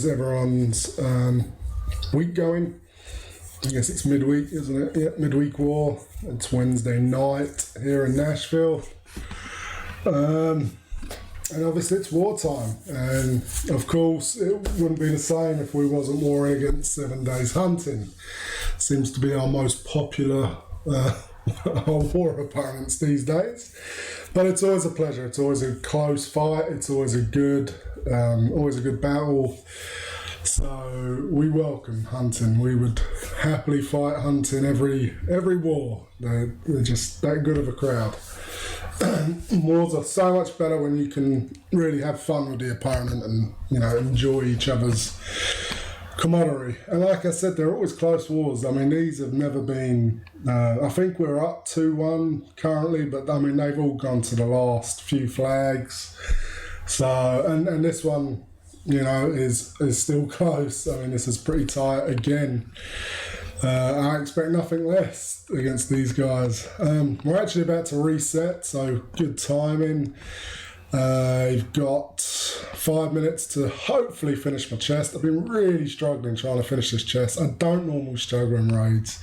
How's everyone's week going? I guess it's midweek, isn't it? Yeah, midweek war. It's Wednesday night here in Nashville. And obviously it's wartime. And of course it wouldn't be the same if we wasn't warring against 7 days hunting. Seems to be our most popular war opponents these days. But it's always a pleasure. It's always a close fight. It's always a good battle. So we welcome hunting. We would happily fight hunting every war. They're just that good of a crowd. Wars are so much better when you can really have fun with the opponent and enjoy each other's camaraderie. And like I said, they're always close wars. I mean, these have never been. I think we're up 2-1 currently, but I mean they've all gone to the last few flags. So and this one, is still close. I mean, this is pretty tight again. I expect nothing less against these guys. We're actually about to reset, so good timing. You've got 5 minutes to hopefully finish my chest. I've been really struggling trying to finish this chest. I don't normally struggle in raids.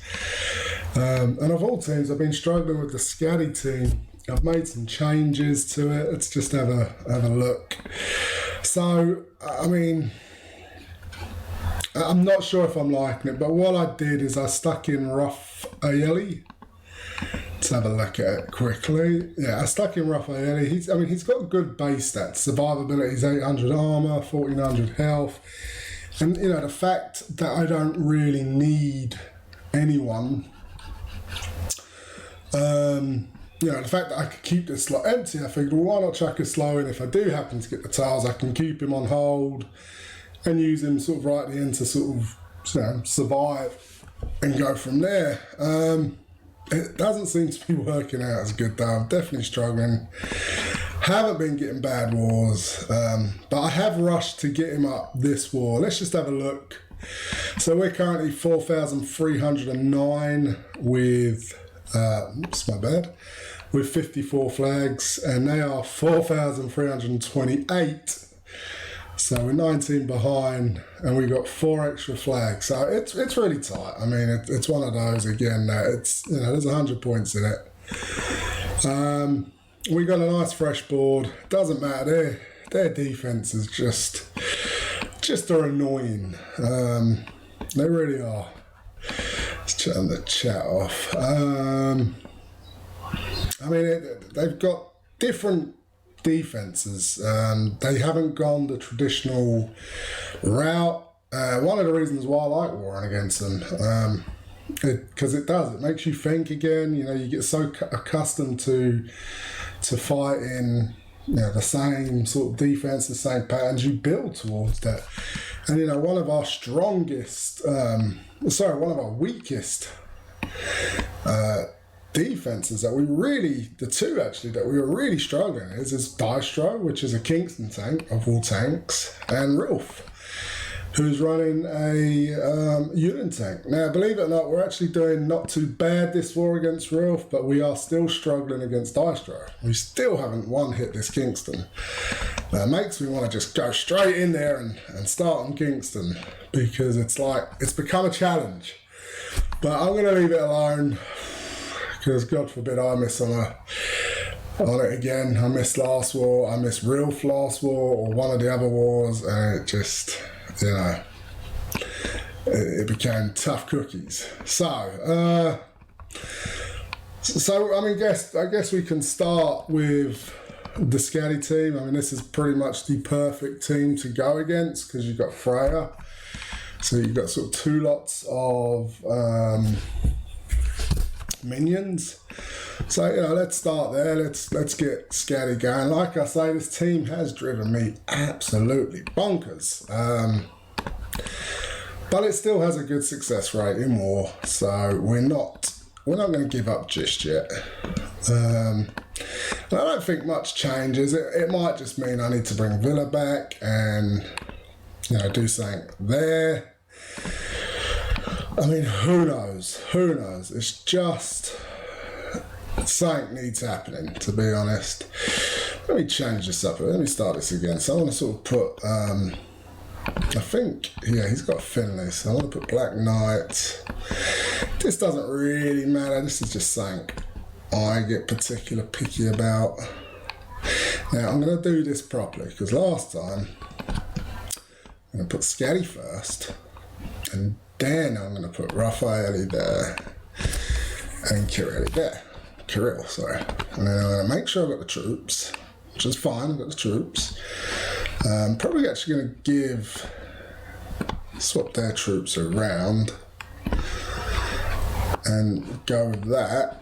And of all teams, I've been struggling with the Scatty team. I've made some changes to it. Let's just have a look. So, I mean, I'm not sure if I'm liking it, but what I did is I stuck in rough Aeli. Let's have a look at it quickly. Yeah, I stuck in rough Aeli. He's got good base stats. Survivability is 800 armor, 1400 health. And, the fact that I don't really need anyone, the fact that I could keep this slot empty, I figured, well, why not chuck a slow in? If I do happen to get the tiles, I can keep him on hold and use him sort of right at the end to sort of survive and go from there. It doesn't seem to be working out as good though. I'm definitely struggling. Haven't been getting bad wars, but I have rushed to get him up this war. Let's just have a look. So we're currently 4,309 with, with 54 flags, and they are 4,328. So we're 19 behind, and we got 4 extra flags. So it's really tight. I mean, it's one of those again. It's there's 100 points in it. We got a nice fresh board. Doesn't matter. Their defense is just are annoying. They really are. Let's turn the chat off. I mean, they've got different defenses. They haven't gone the traditional route. One of the reasons why I like warring against them, because it makes you think again. You get so accustomed to fighting the same sort of defense, the same patterns. You build towards that. And one of our weakest defenses that we were really struggling is Dystro, which is a Kingston tank of all tanks, and Rilf, who's running a Union tank. Now, believe it or not, we're actually doing not too bad this war against Rilf, but we are still struggling against Dystro. We still haven't one-hit this Kingston. That makes me want to just go straight in there and start on Kingston, because it's become a challenge. But I'm going to leave it alone, because God forbid I miss on it again. I missed last war, I missed Rilf last war, or one of the other wars, and it just, it became tough cookies. So I guess we can start with the Scatty team. I mean, this is pretty much the perfect team to go against, because you've got Freya. So you've got sort of 2 lots of minions. So let's start there. Let's get Scatty going. Like I say, this team has driven me absolutely bonkers, but it still has a good success rate in war. So we're not going to give up just yet. And I don't think much changes. It might just mean I need to bring Villa back and do something there. I mean, who knows? It's just something needs happening, to be honest. Let me change this up. Let me start this again. So I want to sort of put I think, yeah, he's got Finley, so I'm going to put Black Knight. This doesn't really matter. This is just something I get particular picky about. Now, I'm going to do this properly, because last time, I'm going to put Scatty first, and then I'm going to put Raffaele there, and Kirill there. Sorry. And then I'm going to make sure I've got the troops, which is fine, I've got the troops. Probably actually going to swap their troops around and go with that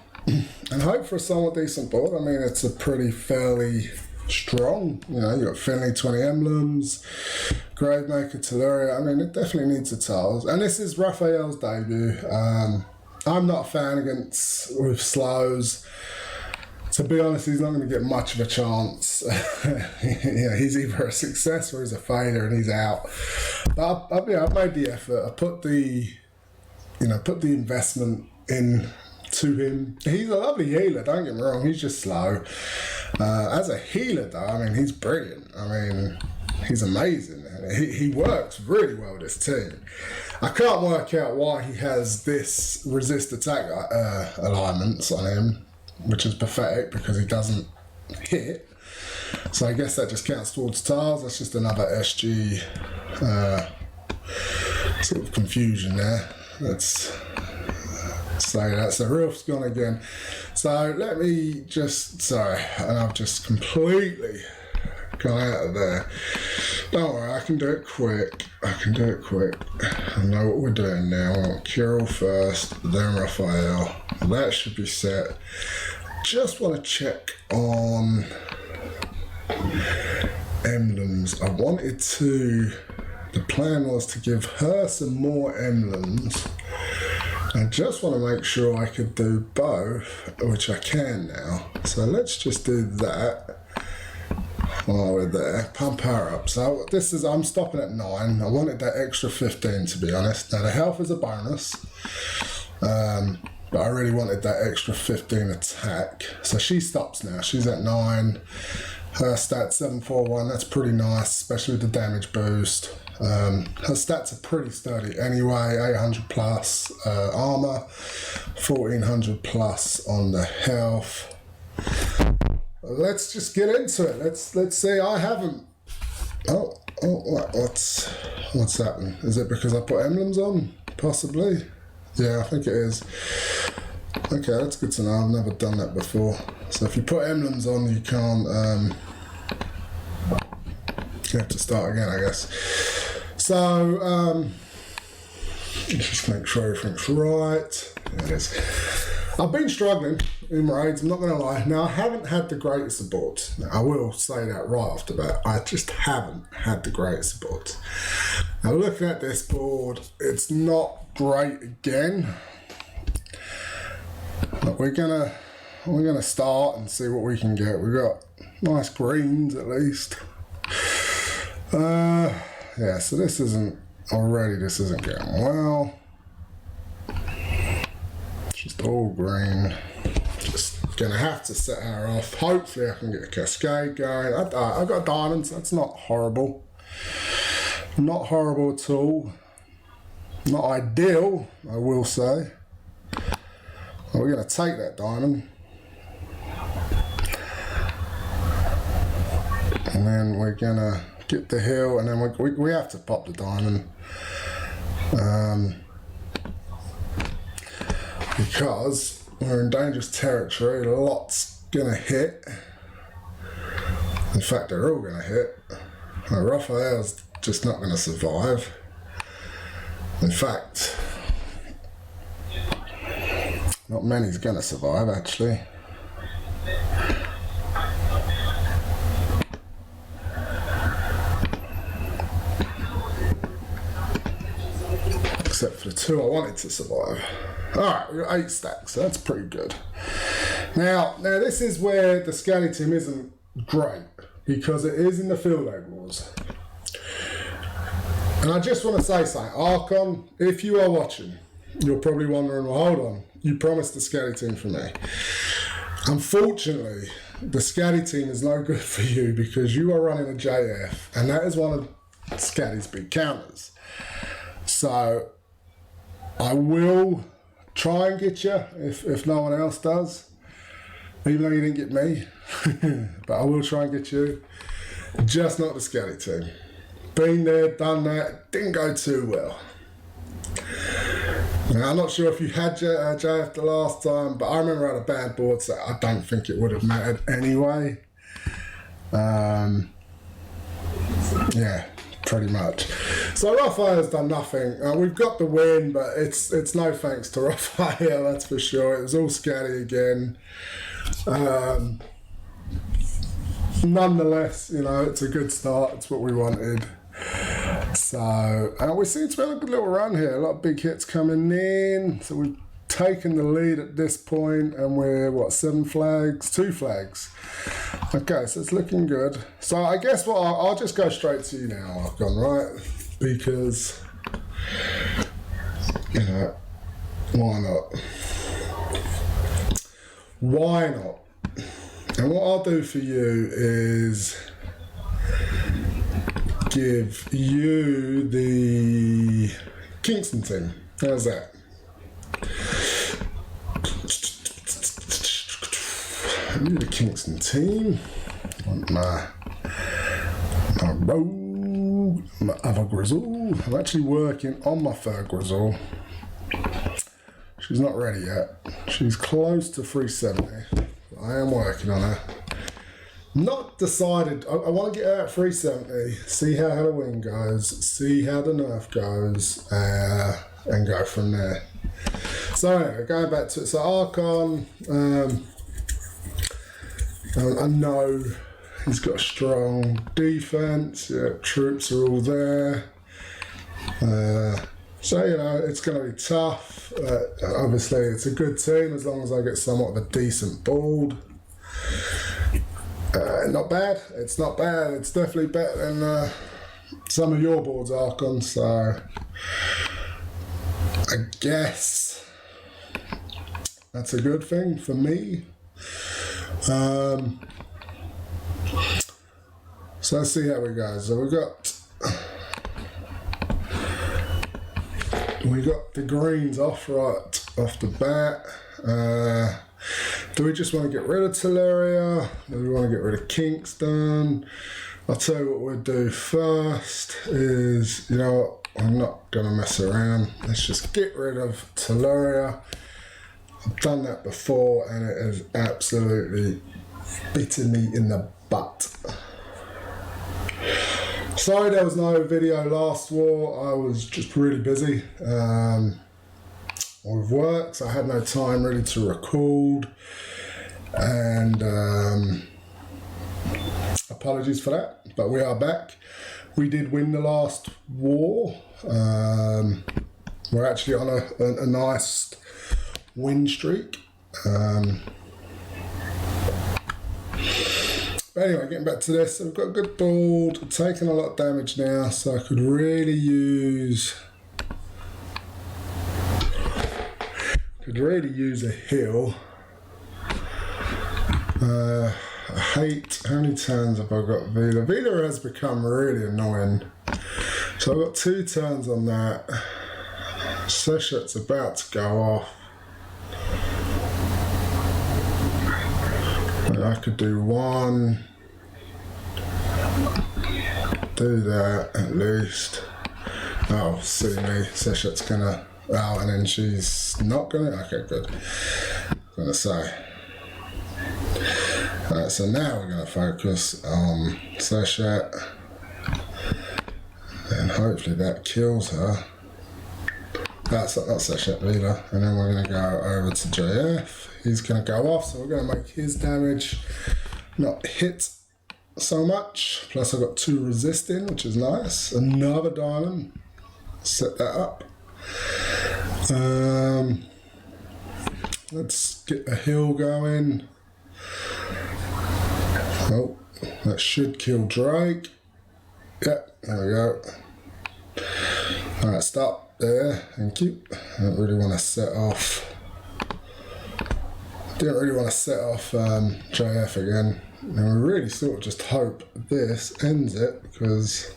and hope for a somewhat decent board. I mean, it's a pretty fairly strong, you know, you got Finley 20 emblems, Gravemaker, Telluria. I mean, it definitely needs the tiles. And this is Raphael's debut. I'm not a fan with slows. To be honest, he's not going to get much of a chance. He's either a success or he's a failure and he's out. But I've made the effort. I put the investment in to him. He's a lovely healer, don't get me wrong, he's just slow. As a healer though, I mean, he's brilliant. I mean, he's amazing. He works really well with this team. I can't work out why he has this resist attack alignments on him, which is pathetic because he doesn't hit. So I guess that just counts towards tiles. That's just another SG sort of confusion there. Let's say that. So roof's gone again. So let me just, sorry, and I've just completely gone out of there. Don't worry, I can do it quick. I know what we're doing now. I want Kirill first, then Raphael. That should be set. Just want to check on emblems. The plan was to give her some more emblems. I just want to make sure I could do both, which I can now. So let's just do that while we're there. Pump her up. So I'm stopping at 9. I wanted that extra 15 to be honest. Now the health is a bonus. But I really wanted that extra 15 attack. So she stops now. She's at 9. Her stats 741. That's pretty nice, especially with the damage boost. Her stats are pretty sturdy anyway. 800 plus armor, 1400 plus on the health. Let's just get into it. Let's see. I haven't. What's happened? Is it because I put emblems on? Possibly. Yeah, I think it is. Okay, that's good to know. I've never done that before. So if you put emblems on, you can't. You have to start again, I guess. So let's just make sure everything's right. There it is. I've been struggling in raids, I'm not going to lie. Now, I haven't had the greatest support. Now, I will say that right off the bat. I just haven't had the greatest support. Now, looking at this board, it's not great again. But we're gonna start and see what we can get. We've got nice greens at least. Yeah, so this isn't going well. Just all green. Just gonna have to set her off. Hopefully I can get a cascade going. I got diamonds, that's not horrible. Not horrible at all. Not ideal, I will say. Well, we're gonna take that diamond. And then we're gonna get the hill, and then we have to pop the diamond. Because we're in dangerous territory, a lot's gonna hit. In fact, they're all gonna hit. Raphael's just not gonna survive. In fact, not many's gonna survive actually. Except for the 2 I wanted to survive. Alright, we've got 8 stacks, so that's pretty good. Now this is where the Scally team isn't great, because it is in the field aid wars. And I just want to say something, Archon, if you are watching, you're probably wondering, well hold on, you promised the Scally team for me. Unfortunately, the Scally team is no good for you because you are running a JF, and that is one of Scatty's big counters. So I will try and get you if no one else does, even though you didn't get me. But I will try and get you, just not the Scatty team. Been there, done that, didn't go too well. Now, I'm not sure if you had JF the last time, but I remember I had a bad board, so I don't think it would have mattered anyway. Yeah, pretty much. So Raphael's done nothing. We've got the win, but it's no thanks to Raphael, that's for sure. It was all Scatty again. Nonetheless, you know, it's a good start. It's what we wanted. So we seem to have a good little run here. A lot of big hits coming in. So we've taken the lead at this point, and we're what, 7 flags, 2 flags. Okay, so it's looking good. So I guess what I'll just go straight to you now, Archon, right? Because you know, why not? Why not? And what I'll do for you is give you the Kingston team. How's that? You the Kingston team. My rogue, my other Grizzle. I'm actually working on my third Grizzle. She's not ready yet. She's close to 370. I am working on her. Not decided. I want to get her at 370, see how Halloween goes, see how the nerf goes, and go from there. So anyway, going back to it. So Archon, I know he's got a strong defense. Yeah, troops are all there. So, you know, it's going to be tough. Obviously, it's a good team as long as I get somewhat of a decent board. Not bad. It's not bad. It's definitely better than some of your boards, Archon. So, I guess that's a good thing for me. So, let's see how it goes. So, we got the greens off right off the bat. Do we just want to get rid of Teleria? Do we want to get rid of Kingston? I'll tell you what we'll do first is, you know what, I'm not going to mess around. Let's just get rid of Teleria. I've done that before and it has absolutely bitten me in the butt. Sorry there was no video last war. I was just really busy with work, so I had no time really to record, and apologies for that, but we are back. We did win the last war. We're actually on a nice win streak. But anyway, getting back to this, so we've got a good board, taking a lot of damage now, so I could really use a heal. I hate, how many turns have I got Vila? Vila has become really annoying. So I've got 2 turns on that. Seshat's about to go off. I could do 1, do that at least. Oh, see me, Seshat's gonna, oh, and then she's not gonna, okay, good. I'm gonna say. Alright, so now we're gonna focus on Seshat, and hopefully that kills her. That's Seshat Vila, and then we're gonna go over to JF. He's going to go off, so we're going to make his damage not hit so much. Plus I've got 2 resisting, which is nice. Another diamond. Set that up. Let's get a heal going. Oh, that should kill Drake. Yep, there we go. Alright, stop there. Thank you. I don't really want to set off. Didn't really want to set off JF again. And we really sort of just hope this ends it, because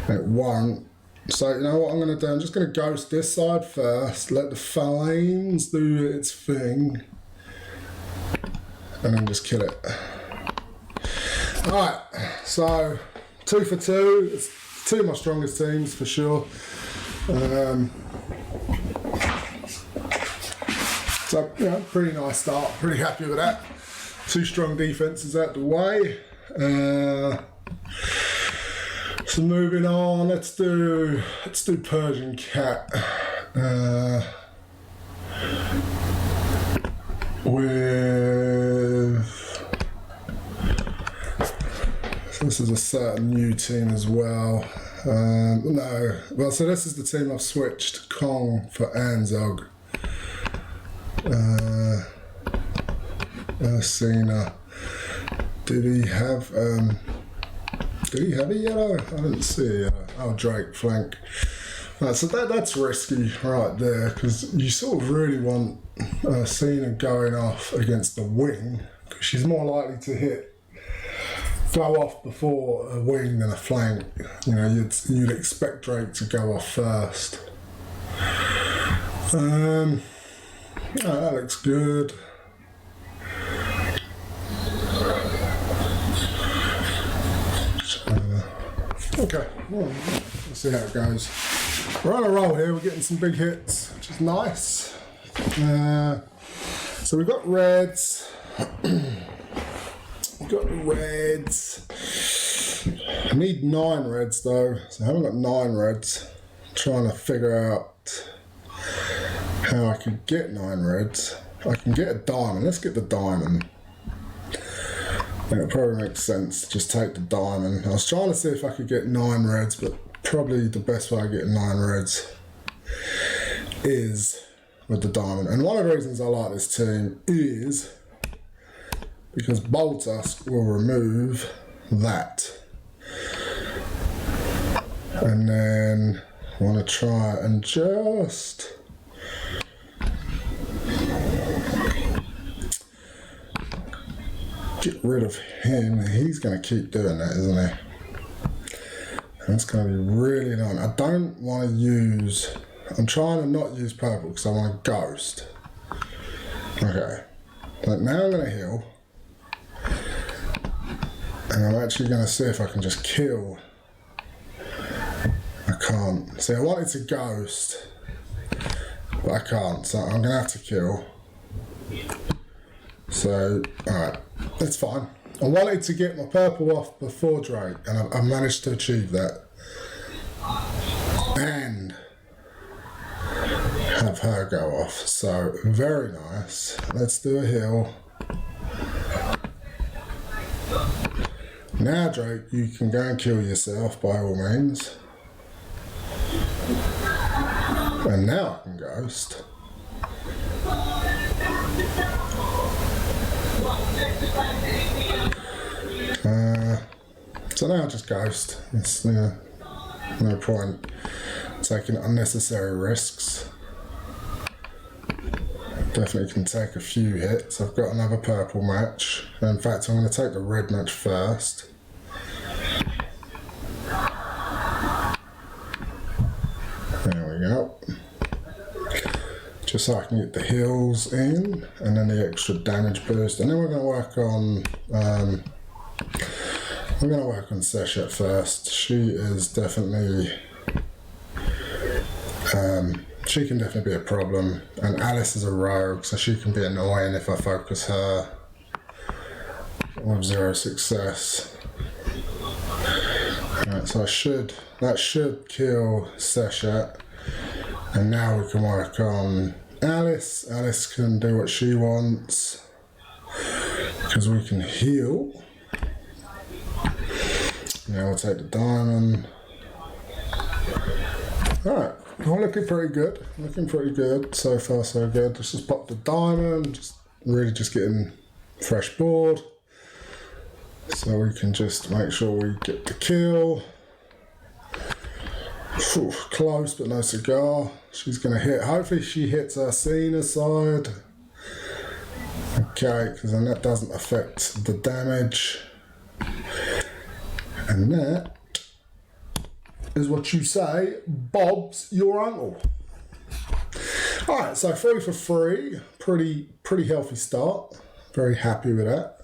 It won't. So you know what I'm going to do? I'm just going to ghost this side first, let the flames do its thing, and then just kill it. Alright, so 2 for 2. It's 2 of my strongest teams for sure. So, you know, pretty nice start. Pretty happy with that. 2 strong defenses out the way. So moving on, let's do Persian Cat. So this is a certain new team as well. So this is the team I've switched Kong for Anzog. Cena. Did he have a yellow? I didn't see a yellow. Oh, Drake flank. Right, so that's risky right there, because you sort of really want Cena going off against the wing, because she's more likely to go off before a wing than a flank. You know, you'd expect Drake to go off first. Oh, that looks good. Okay, well, let's see how it goes. We're on a roll here, we're getting some big hits, which is nice. So we've got reds. We've got the reds. I need 9 reds though, so I haven't got 9 reds. I'm trying to figure out how I can get 9 reds. I can get a diamond. Let's get the diamond. It probably makes sense to just take the diamond. I was trying to see if I could get 9 reds, but probably the best way of getting 9 reds is with the diamond. And one of the reasons I like this team is because Boltusk will remove that. And then I want to try and just get rid of him. He's going to keep doing that, isn't he? And it's going to be really annoying. I don't want to use... I'm trying to not use purple because I want a ghost. Okay. But now I'm going to heal. And I'm actually going to see if I can just kill. I can't. See, I wanted to ghost, but I can't. So I'm going to have to kill. So, alright. That's fine. I wanted to get my purple off before Drake, and I managed to achieve that. And have her go off. So, very nice. Let's do a heal. Now, Drake, you can go and kill yourself by all means. And now I can ghost. So now I just ghost. It's no point taking unnecessary risks. Definitely can take a few hits. I've got another purple match. In fact, I'm going to take the red match first. There we go. Just so I can get the heals in, and then the extra damage boost. And then we're going to work on... I'm going to work on Seshet first. She is definitely... she can definitely be a problem. And Alice is a rogue, so she can be annoying if I focus her with 0 success. Right, so that should kill Seshet. And now we can work on Alice. Alice can do what she wants, because we can heal. Now we'll take the diamond. Alright, well, looking pretty good. Looking pretty good. So far, so good. Let's just pop the diamond. Just getting fresh board. So we can just make sure we get the kill. Whew, close, but no cigar. She's going to hit. Hopefully she hits our Cena side. Okay, because then that doesn't affect the damage. And that is what you say, Bob's your uncle. All right, so 3 for 3, pretty healthy start. Very happy with that.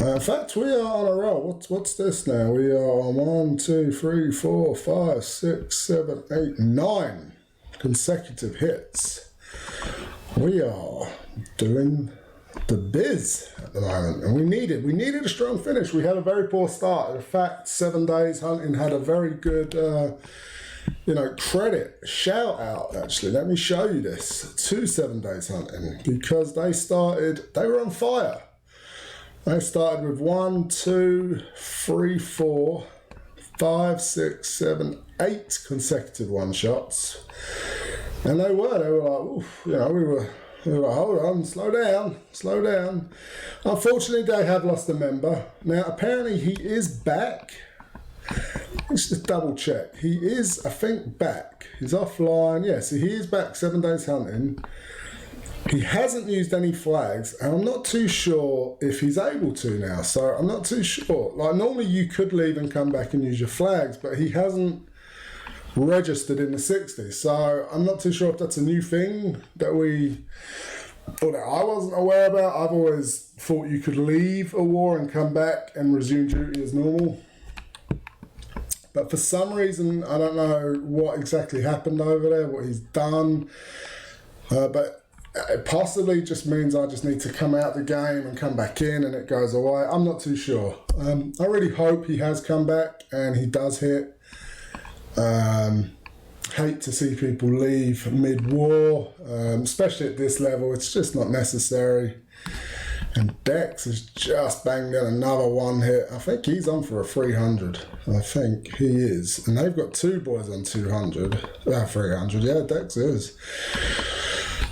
In fact, we are on a roll. What's this now? We are on 1, 2, 3, 4, 5, 6, 7, 8, 9 consecutive hits. We are doing the biz at the moment, and we needed a strong finish. We had a very poor start. In fact, 7 Days Hunting had a very good credit, shout out actually. Let me show you this to 7 Days Hunting, because they were on fire. They started with 1, 2, 3, 4, 5, 6, 7, 8 consecutive one-shots. And they were like, oof, we were like, hold on, slow down. Unfortunately, they have lost a member. Now, apparently he is back. Let's just double check. He is, I think, back. He's offline. Yeah, so he is back, 7 Days Hunting. He hasn't used any flags, and I'm not too sure if he's able to now. So I'm not too sure. Like, normally you could leave and come back and use your flags, but he hasn't registered in the 60s. So I'm not too sure if that's a new thing that I wasn't aware about. I've always thought you could leave a war and come back and resume duty as normal. But for some reason, I don't know what exactly happened over there, what he's done. But it possibly just means I just need to come out the game and come back in and it goes away. I'm not too sure. I really hope he has come back and he does hit. Hate to see people leave mid-war, especially at this level. It's just not necessary. And Dex has just banged in another one hit. I think he's on for a 300. I think he is. And they've got 2 boys on 200. 300, yeah, Dex is.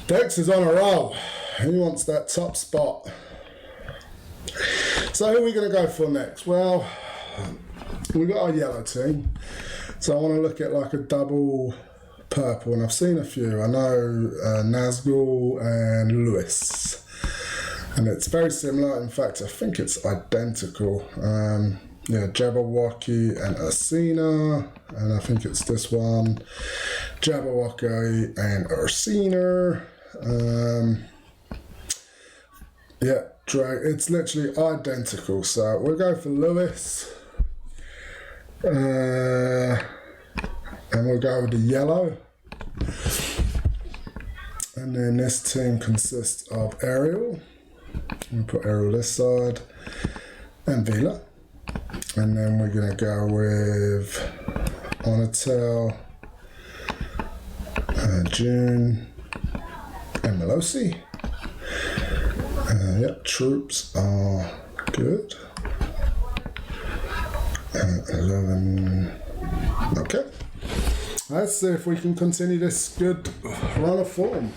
Dex is on a roll. He wants that top spot. So who are we going to go for next? Well, we've got our yellow team. So I want to look at like a double purple, and I've seen a few. I know Nazgul and Lewis. And it's very similar. In fact, I think it's identical. Jabberwocky and Ursina. And I think it's this one. Jabberwocky and Ursina. It's literally identical. So we'll go for Lewis. And we'll go with the yellow. And then this team consists of Ariel. We'll put Ariel this side. And Vila. And then we're going to go with Onatel, June, and Melosi. Troops are good. 11. Okay. Let's see if we can continue this good run of form.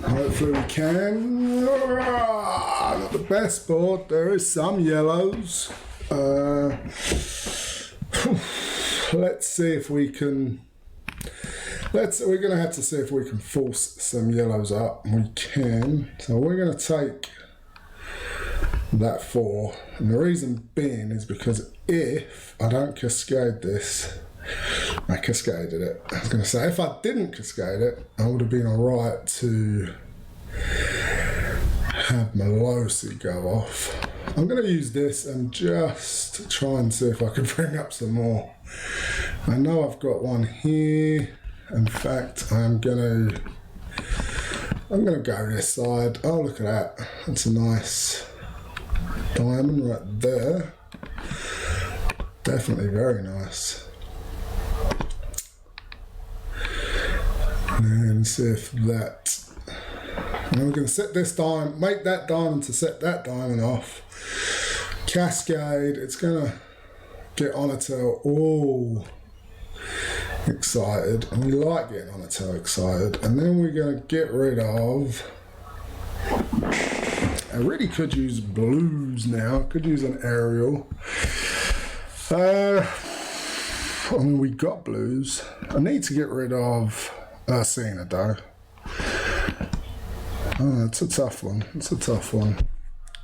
Hopefully we can. Not the best board. There is some yellows. Let's see if we can. We're going to have to see if we can force some yellows up. We can. So we're going to take that 4. And the reason being is because if I don't cascade this, I cascaded it. I was going to say, if I didn't cascade it, I would have been alright to have Melosi go off. I'm going to use this and just try and see if I can bring up some more. I know I've got one here. In fact, I'm gonna go this side. Oh, look at that. That's a nice diamond right there. Definitely very nice. And see if that. And we're going to set this diamond, make that diamond to set that diamond off. Cascade. It's going to get Onatel all excited, and we like getting Onatel excited. And then we're going to get rid of. I really could use blues now. I could use an aerial. We got blues. I need to get rid of Ursina though. It's a tough one.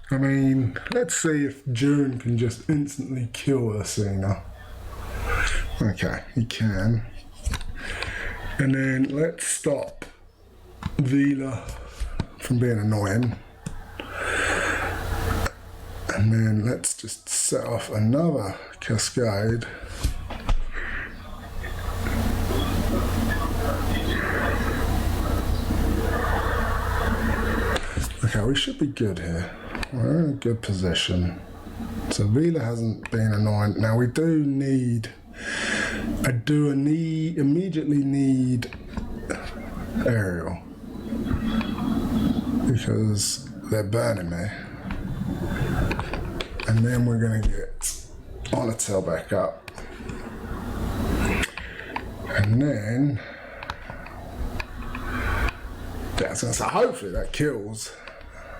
I mean, let's see if June can just instantly kill Ursina. Okay, he can. And then let's stop Vila from being annoying. And then let's just set off another cascade. Okay, we should be good here. We're in a good position. So Vila hasn't been annoying. Now we do need, immediately need aerial. Because they're burning me. And then we're gonna get on a tail back up. And then, so hopefully that kills.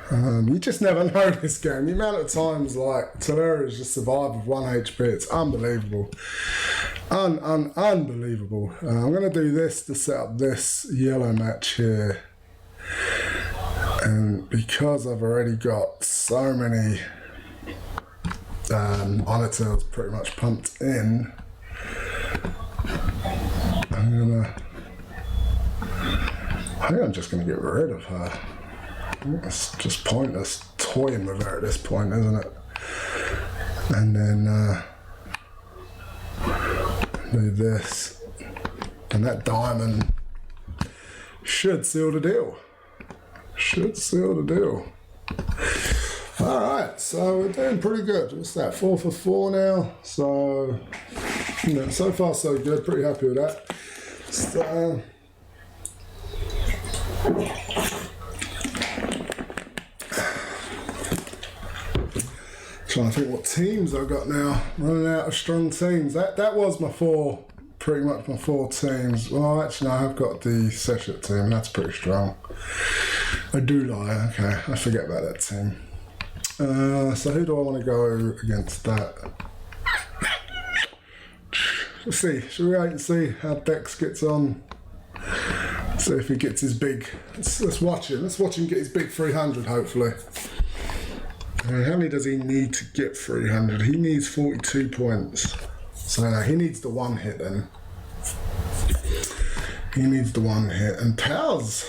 You just never know this game. The amount of times like Talera's just survived with 1 HP, it's unbelievable. Unbelievable. I'm going to do this to set up this yellow match here. And because I've already got so many Honor-tails pretty much pumped in, I think I'm just going to get rid of her. It's just pointless toying with her at this point, isn't it? And then do this. And that diamond should seal the deal. Should seal the deal. Alright, so we're doing pretty good. What's that? 4 for 4 now. So, you know, so far so good. Pretty happy with that. So, trying to think what teams I've got now. Running out of strong teams. That was my 4, pretty much my 4 teams. Well, actually, no, I've got the Seshet team. That's pretty strong. I do lie. Okay, I forget about that team. So who do I want to go against that? Let's see. Should we wait and see how Dex gets on? See if he gets his big. Let's watch him. Let's watch him get his big 300. Hopefully. How many does he need to get 300? He needs 42 points. So he needs the 1 hit then. He needs the 1 hit. And Pals,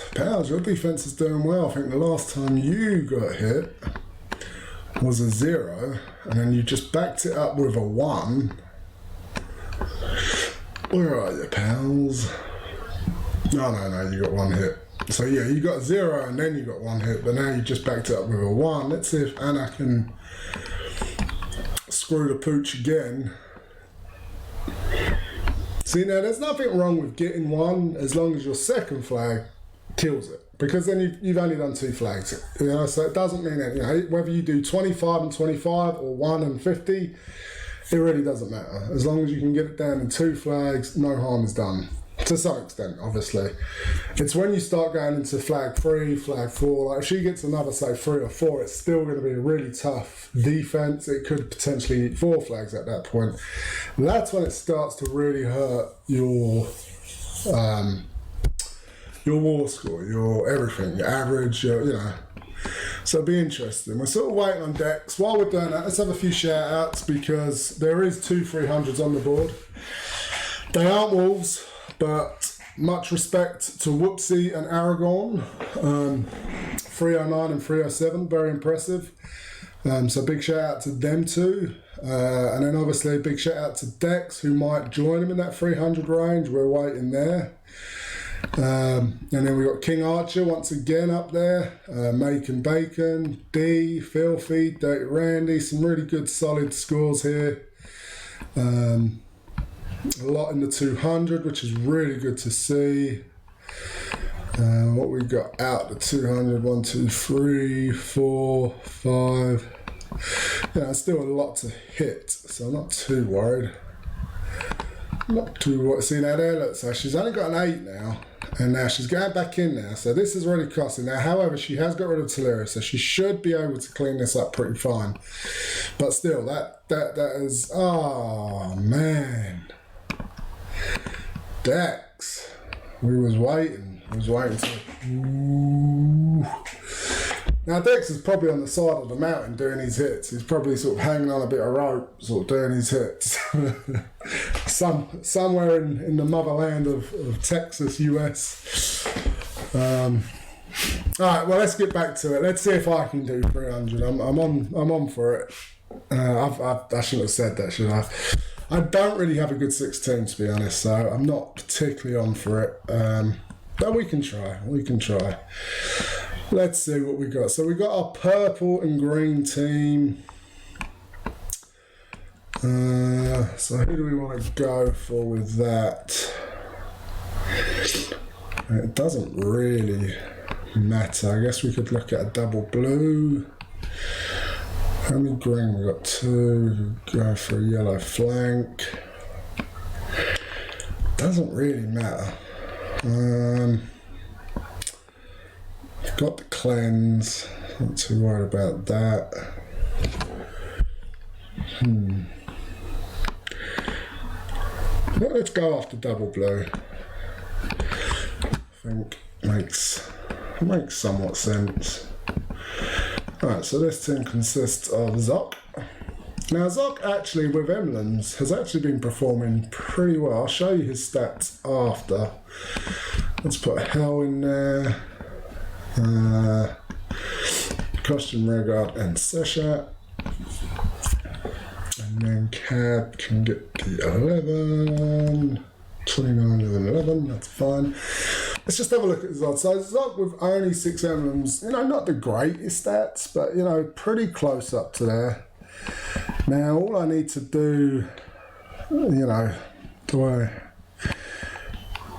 your defense is doing well. I think the last time you got hit was a 0, and then you just backed it up with a 1. Where are you, Pals? No, you got 1 hit. So yeah, you got 0 and then you got 1 hit, but now you just backed it up with a 1. Let's see if Anna can screw the pooch again. See, now there's nothing wrong with getting 1 as long as your second flag kills it, because then you've only done 2 flags, you know. So it doesn't mean that, you know, whether you do 25 and 25 or 1 and 50, it really doesn't matter. As long as you can get it down in 2 flags, no harm is done. To some extent, obviously. It's when you start going into flag 3, flag 4, like if she gets another, say, 3 or 4, it's still going to be a really tough defense. It could potentially eat 4 flags at that point. That's when it starts to really hurt your war score, your everything, your average, you know. So it'll be interesting. We're sort of waiting on Dex. While we're doing that, let's have a few shout outs, because there is 2 300s on the board. They aren't wolves, but much respect to Whoopsie and Aragon. 309 and 307, very impressive. So big shout out to them too. And then obviously a big shout out to Dex, who might join him in that 300 range. We're waiting there. And then we got King Archer once again up there. Macon Bacon, D, Filthy, Dirty Randy. Some really good solid scores here. A lot in the 200, which is really good to see. What we got out the 200, 1, 2, 3, 4, 5. Yeah, still a lot to hit, so I'm not too worried. Not too worried. See now there, look, so she's only got an 8 now, and now she's going back in now, so this is really costing. Now, however, she has got rid of Talera, so she should be able to clean this up pretty fine. But still, that is, oh man. Dex, we was waiting to. Ooh. Now Dex is probably on the side of the mountain doing his hits. He's probably sort of hanging on a bit of rope, sort of doing his hits. Somewhere in the motherland of Texas, US. Alright, well, let's get back to it. Let's see if I can do 300. I'm on for it. I shouldn't have said that, should I? I don't really have a good 16, to be honest, so I'm not particularly on for it. But we can try. Let's see what we got. So we got our purple and green team. So who do we want to go for with that? It doesn't really matter. I guess we could look at a double blue. How many green? We got 2. Go for a yellow flank. Doesn't really matter. Got the cleanse. Not too worried about that. Well, let's go after double blue. I think makes somewhat sense. Alright, so this team consists of Zoc. Now Zoc actually with emblems has actually been performing pretty well. I'll show you his stats after. Let's put Hell in there. Costume Regard and Sesha. And then Cab can get the 11. 29 and 11, that's fine. Let's just have a look at Zod. So Zod with only 6 emblems, not the greatest stats, but pretty close up to there. Now all I need to do,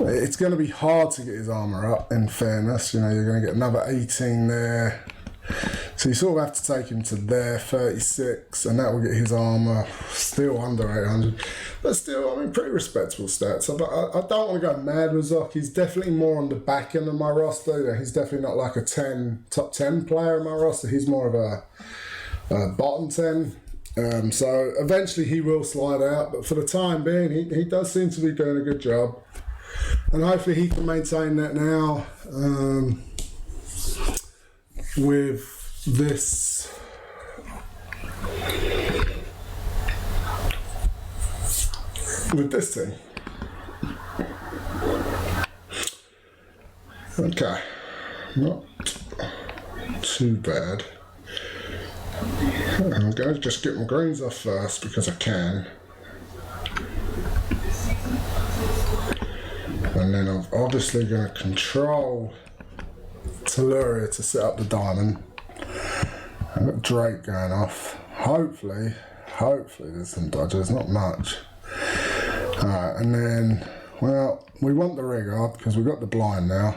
it's going to be hard to get his armor up, in fairness. You're going to get another 18 there. So you sort of have to take him to there, 36, and that will get his armor still under 800. But still, pretty respectable stats. I don't want to go mad with Zoc. He's definitely more on the back end of my roster. He's definitely not like a top 10 player in my roster. He's more of a bottom 10. So eventually he will slide out. But for the time being, he does seem to be doing a good job. And hopefully he can maintain that now with this thing. Okay, not too bad. I'm going to just get my greens off first because I can. And then I'm obviously going to control Telluria to set up the diamond. I've got Drake going off. Hopefully there's some dodges, not much. Alright, and then, well, we want the Regard because we've got the blind now.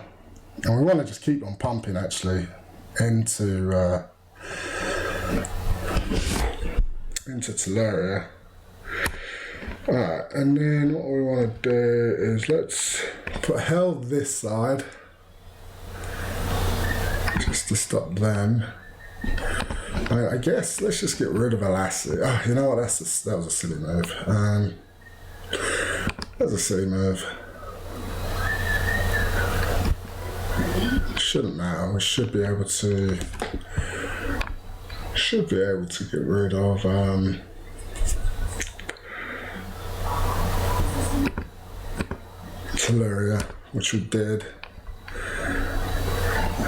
And we want to just keep on pumping actually into Telluria. Alright, and then what we want to do is let's put Hell this side just to stop them. I guess let's just get rid of Elastic. Oh, you know what? That was a silly move. That was a silly move. Shouldn't matter. We should be able to get rid of Telluria, which we did.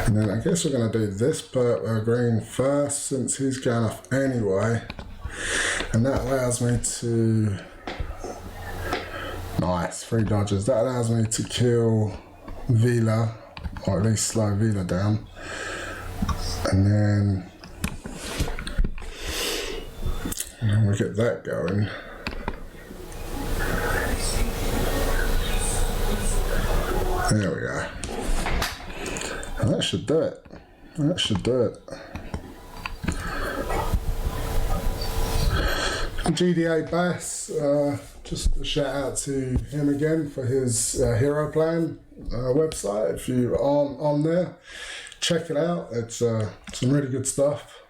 And then I guess we're going to do this green first since he's going off anyway. And that allows me to... Nice, 3 dodges. That allows me to kill Vila, or at least slow Vila down. And then we get that going. There we go. And that should do it. GDA Bass, just a shout out to him again for his Hero Plan website. If you aren't on there, check it out. It's some really good stuff.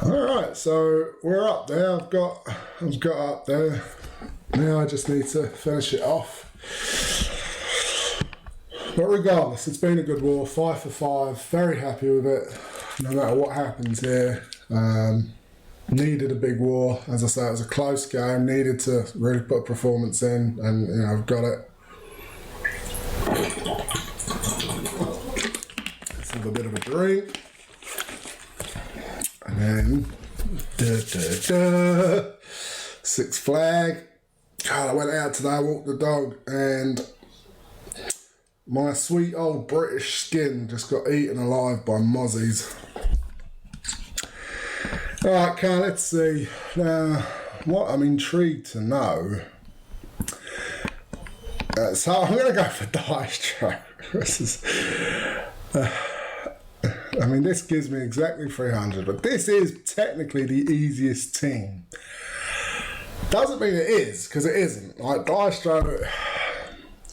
Alright, so we're up there. I've got up there. Now I just need to finish it off. But regardless, it's been a good war, 5 for 5, very happy with it, no matter what happens here. Needed a big war, as I say, it was a close game, needed to really put a performance in, and you know, I've got it. Let's have a bit of a drink. And then, Six Flag. God, I went out today, walked the dog, and my sweet old British skin just got eaten alive by mozzies. Alright, Carl, let's see. Now, what I'm intrigued to know. So I'm going to go for dtrack. This is. I mean, this gives me exactly 300, but this is technically the easiest team. Doesn't mean it is, because it isn't. Like, dtrack,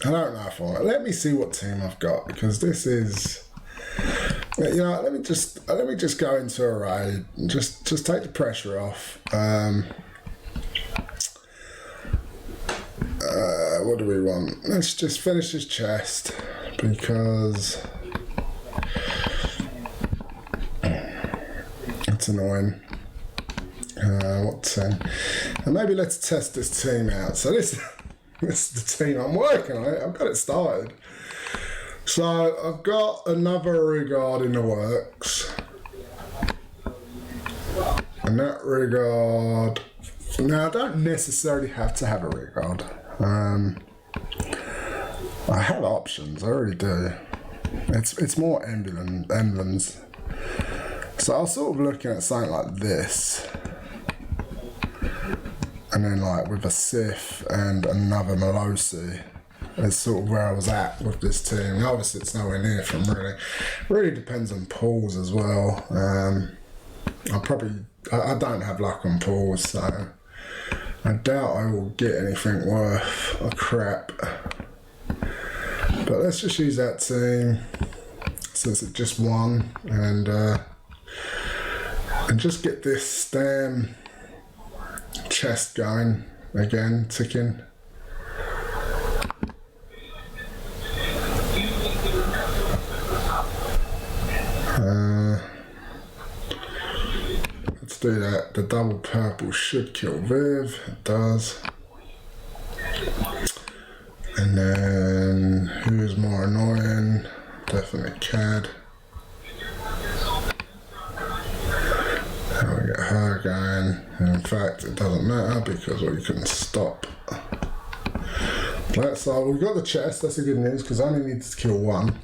I don't know if I. Let me see what team I've got, because this is. You know, let me just go into a raid and just take the pressure off. What do we want? Let's just finish his chest, because that's annoying. What team? And maybe let's test this team out. So this is the team I'm working on. I've got it started. So I've got another regard in the works, and that regard. Now I don't necessarily have to have a regard. I have options. I already do. It's more emblems. So I was sort of looking at something like this, and then like with a Sif and another Melosi. That's sort of where I was at with this team. Obviously, it's nowhere near from really depends on pools as well. I don't have luck on pools, so I doubt I will get anything worth a crap. But let's just use that team since it just won, and just get this damn chest going again, ticking. Let's do that. The double purple should kill Viv. It does. And then who's more annoying? Definitely Cad. And we get her going. And in fact, it doesn't matter because we can stop. So we've got the chest. That's the good news because I only need to kill one.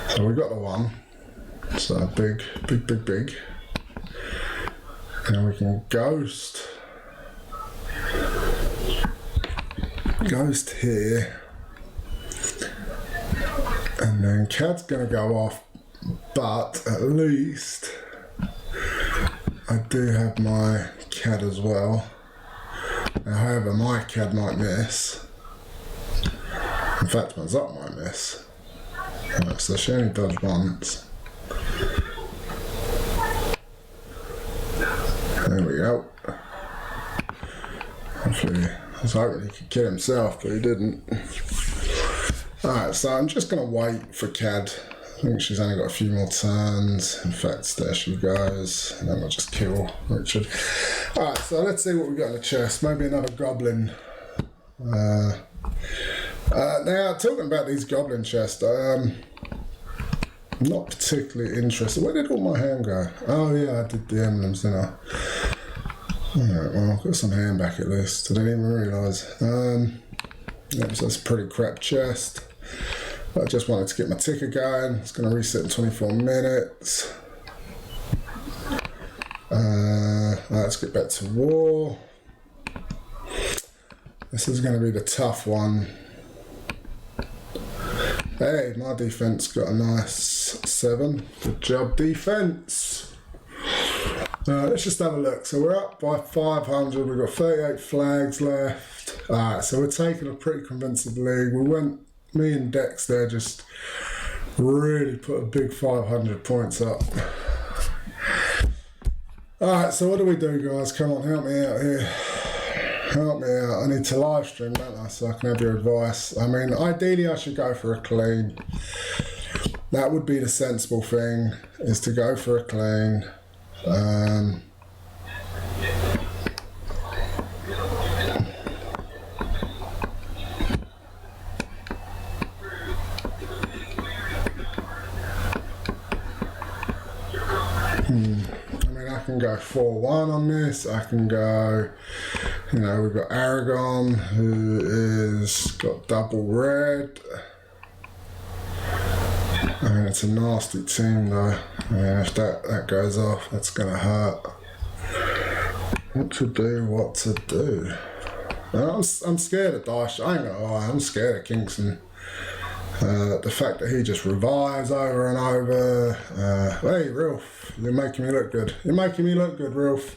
So we got the one. So big. And we can ghost here. And then Cad's gonna go off, but at least I do have my Cad as well. Now, however, my Cad might miss. In fact, my Zop might miss. Right, so she only dodged once. There we go. Hopefully, I was hoping he could kill himself, but he didn't. Alright, so I'm just going to wait for Cad. I think she's only got a few more turns. In fact, there she goes. And then we'll just kill Richard. Alright, so let's see what we got in the chest. Maybe another goblin. Now, talking about these goblin chests, I'm not particularly interested. Where did all my ham go? Oh yeah, I did the emblems, didn't I? Alright, well, I've got some ham back at least. I didn't even realise. Yep, so that's a pretty crap chest. I just wanted to get my ticker going. It's going to reset in 24 minutes. Let's get back to war. This is going to be the tough one. Hey, my defense got a nice 7. Good job, defense. Let's just have a look. So we're up by 500. We've got 38 flags left. Alright, so we're taking a pretty convincing lead. Me and Dex there just really put a big 500 points up. Alright, so what do we do, guys? Come on, help me out here. Help me out. I need to live stream, don't I, so I can have your advice. I mean, ideally I should go for a clean. That would be the sensible thing, is to go for a clean. I can go 4-1 on this. I can go, you know, we've got Aragon, who is got double red. I mean, it's a nasty team though. Yeah, if that goes off, that's gonna hurt. What to do? I'm scared of Dash. I ain't gonna lie, I'm scared of Kingston. The fact that he just revives over and over. Hey, Rilf, you're making me look good. You're making me look good, Rilf.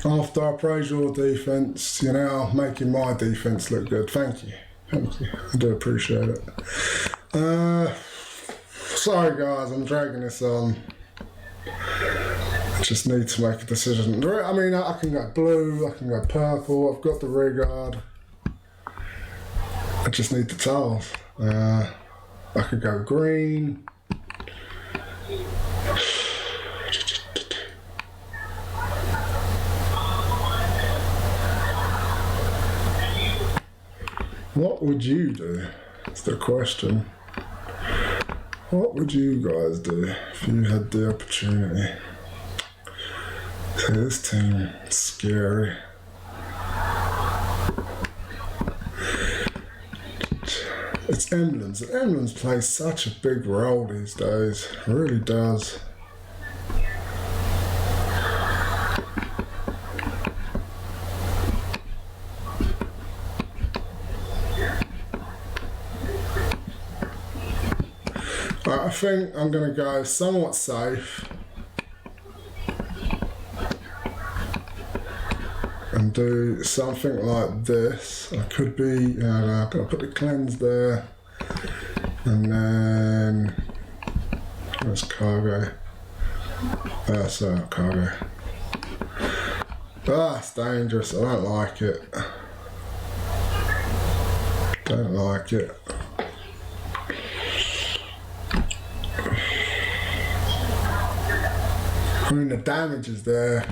After I praise your defence, you're now making my defence look good. Thank you. Thank you. I do appreciate it. Sorry, guys, I'm dragging this on. I just need to make a decision. I mean, I can go blue, I can go purple. I've got the Rigard. I just need the tiles. I could go green. What would you do? That's the question. What would you guys do if you had the opportunity? So this team is scary. It's emblems. And emblems play such a big role these days. It really does. Right, I think I'm going to go somewhat safe and do something like this. I could be, you know, I'm going to put the cleanse there, and then where's cargo? So cargo. It's dangerous. I don't like it. Don't like it. I mean, the damage is there.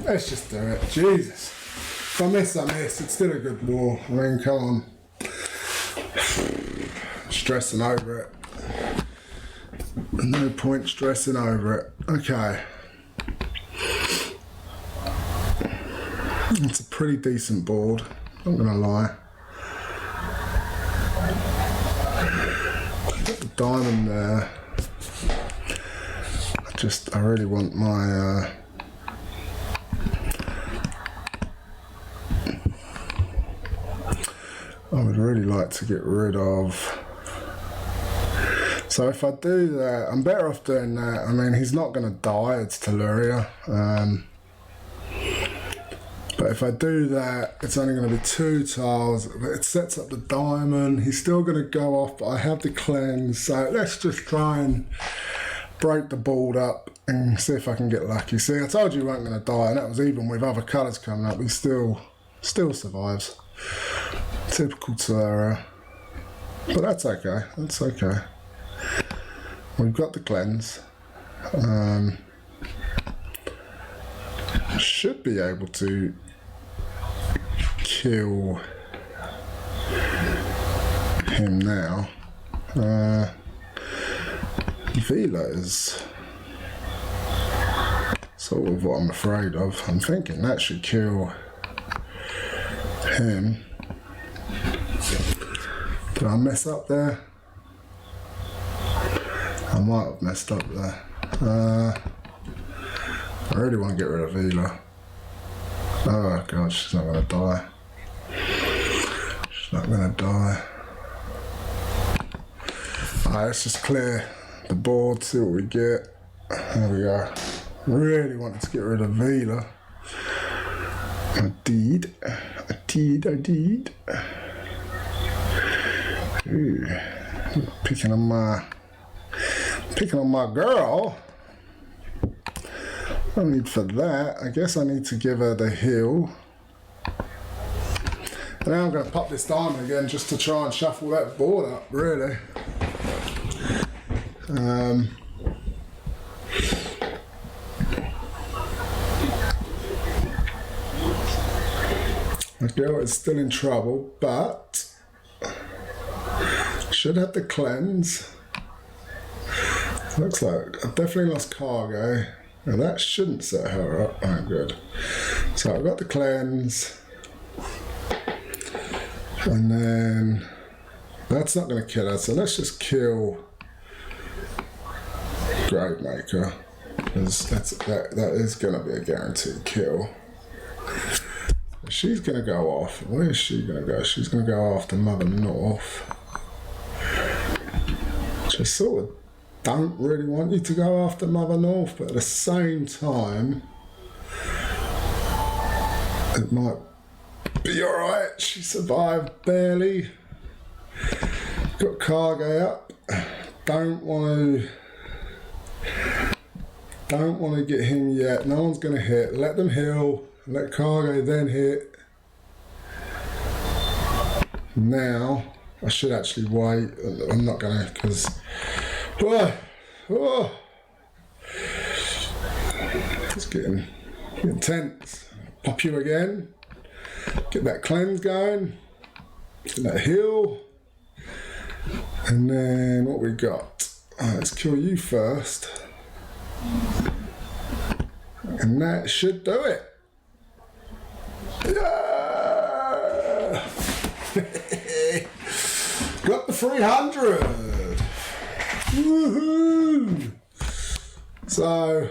Let's just do it. Jesus. If I miss, I miss. It's still a good war. I mean, come on. Stressing over it. No point stressing over it. Okay. It's a pretty decent board. Not gonna lie. Got the diamond there. I really want my I would really like to get rid of, so if I do that, I'm better off doing that. I mean, he's not going to die, it's Telluria, but if I do that, it's only going to be 2 tiles, but it sets up the diamond. He's still going to go off, but I have the cleanse, so let's just try and break the board up and see if I can get lucky. See, I told you he weren't going to die, and that was even with other colours coming up. He still survives. Typical Terra. But that's okay. That's okay. We've got the cleanse. Should be able to kill him now. Vila is sort of what I'm afraid of. I'm thinking that should kill him. Did I mess up there? I might have messed up there. I really want to get rid of Vila. Oh god, she's not going to die. She's not going to die. Alright, let's just clear the board, see what we get. There we go. Really wanted to get rid of Vila. I did. Ooh, picking on my girl. No need for that. I guess I need to give her the heal. Now I'm going to pop this diamond again just to try and shuffle that board up, really. My girl is still in trouble, but should have to cleanse. Looks like I've definitely lost cargo. Now that shouldn't set her up. Oh, good. So I've got the cleanse. And then that's not going to kill her, so let's just kill Gravemaker, because that is going to be a guaranteed kill. She's going to go off. Where is she going to go? She's going to go after Mother North. Which I sort of don't really want you to go after Mother North, but at the same time, it might be alright. She survived barely. Got cargo up. Don't want to get him yet. No one's going to hit. Let them heal. Let cargo then hit. Now, I should actually wait. I'm not going to, because... It's getting tense. Pop you again. Get that cleanse going. Get that heal. And then what we got? Let's kill you first. And that should do it. Yeah! Got the 300! Woohoo! So,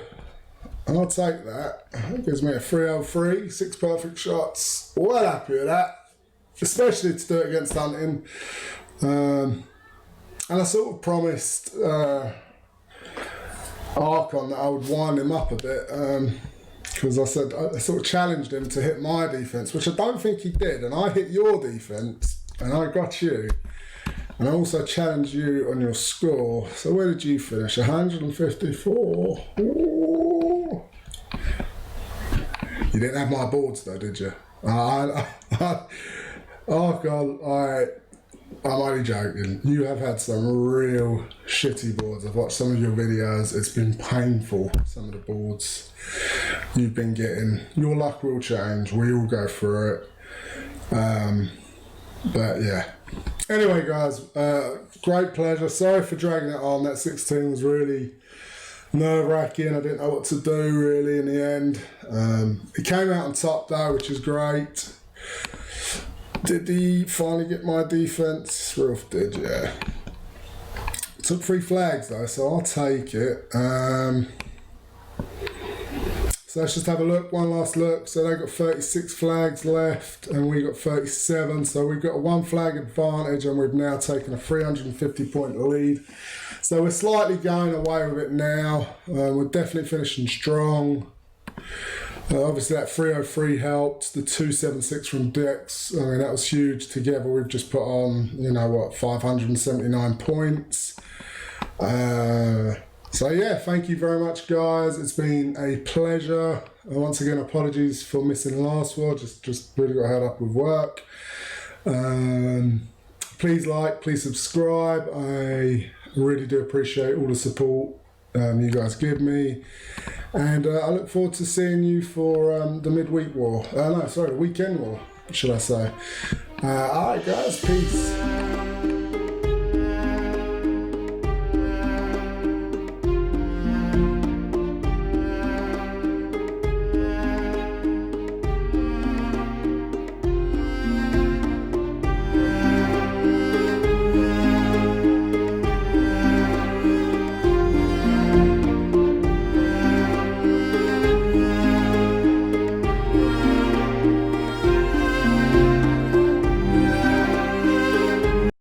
I'll take that. That gives me a 303, 6 perfect shots. Well happy with that. Especially to do it against Hunting. And I sort of promised Archon that I would wind him up a bit. Because I said, I sort of challenged him to hit my defense, which I don't think he did. And I hit your defense, and I got you. And I also challenged you on your score. So where did you finish? 154. Ooh. You didn't have my boards though, did you? Oh God, I'm only joking. You have had some real shitty boards. I've watched some of your videos. It's been painful, some of the boards you've been getting. Your luck will change. We all go through it. But yeah. Anyway, guys, great pleasure. Sorry for dragging it on. That 16 was really nerve-wracking. I didn't know what to do, really, in the end. It came out on top, though, which is great. Did he finally get my defense? Rolf did, yeah. Took 3 flags, though, so I'll take it. So let's just have a look, one last look. So they got 36 flags left and we got 37. So we've got a 1 flag advantage and we've now taken a 350 point lead. So we're slightly going away with it now. We're definitely finishing strong. Obviously that 303 helped. The 276 from Dex, I mean, that was huge. Together we've just put on, you know what, 579 points. So yeah, thank you very much, guys. It's been a pleasure. Once again, apologies for missing last one. Just really got held up with work. Please like, please subscribe. I really do appreciate all the support you guys give me. And I look forward to seeing you for the midweek war. The weekend war, should I say. Alright guys, peace.